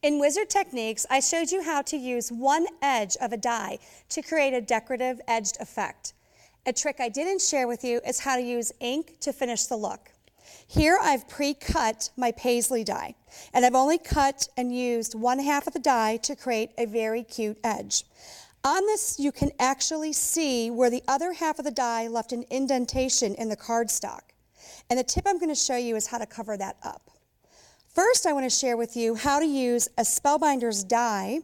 In Wizard Techniques, I showed you how to use one edge of a die to create a decorative edged effect. A trick I didn't share with you is how to use ink to finish the look. Here I've pre-cut my paisley die, and I've only cut and used one half of the die to create a very cute edge. On this, you can actually see where the other half of the die left an indentation in the cardstock. And the tip I'm going to show you is how to cover that up. First, I want to share with you how to use a Spellbinders die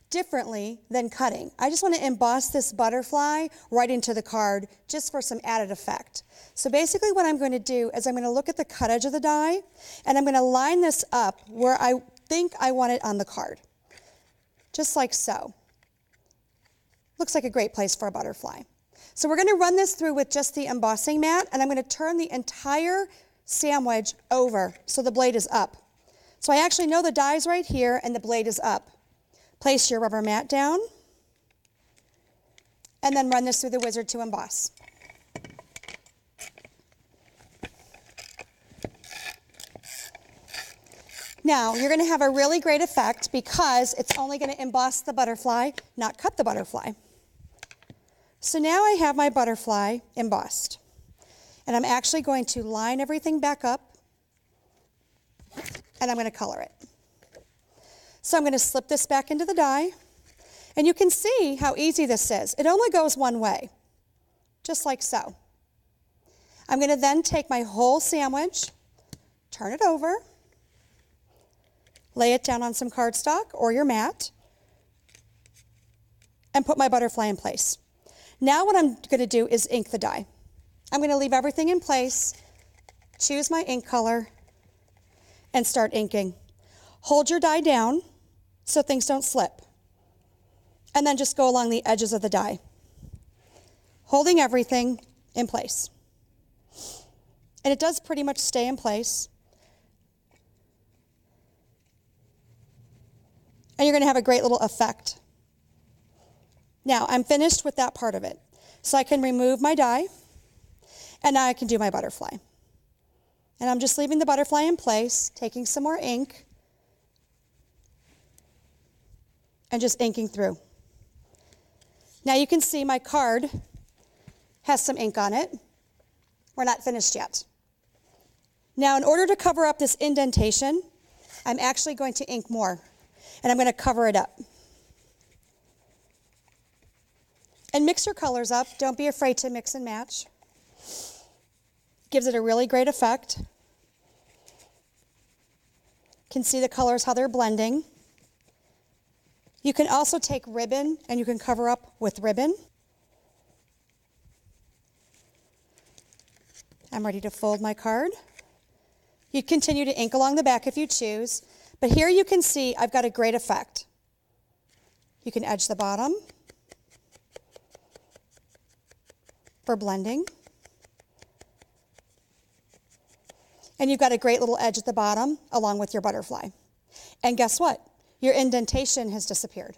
differently than cutting. I just want to emboss this butterfly right into the card just for some added effect. So basically what I'm going to do is I'm going to look at the cut edge of the die, and I'm going to line this up where I think I want it on the card. Just like so. Looks like a great place for a butterfly. So we're going to run this through with just the embossing mat, and I'm going to turn the entire sandwich over so the blade is up. So I actually know the die's right here and the blade is up. Place your rubber mat down and then run this through the wizard to emboss. Now you're going to have a really great effect because it's only going to emboss the butterfly, not cut the butterfly. So now I have my butterfly embossed. And I'm actually going to line everything back up, and I'm going to color it. So I'm going to slip this back into the die, and you can see how easy this is. It only goes one way, just like so. I'm going to then take my whole sandwich, turn it over, lay it down on some cardstock or your mat, and put my butterfly in place. Now what I'm going to do is ink the die. I'm going to leave everything in place, choose my ink color, and start inking. Hold your die down so things don't slip. And then just go along the edges of the die, holding everything in place. And it does pretty much stay in place. And you're going to have a great little effect. Now, I'm finished with that part of it. So I can remove my die. And now I can do my butterfly. And I'm just leaving the butterfly in place, taking some more ink, and just inking through. Now you can see my card has some ink on it. We're not finished yet. Now in order to cover up this indentation, I'm actually going to ink more, and I'm going to cover it up. And mix your colors up. Don't be afraid to mix and match. Gives it a really great effect. Can see the colors, how they're blending. You can also take ribbon and you can cover up with ribbon. I'm ready to fold my card. You continue to ink along the back if you choose, but here you can see I've got a great effect. You can edge the bottom for blending. And you've got a great little edge at the bottom along with your butterfly. And guess what? Your indentation has disappeared.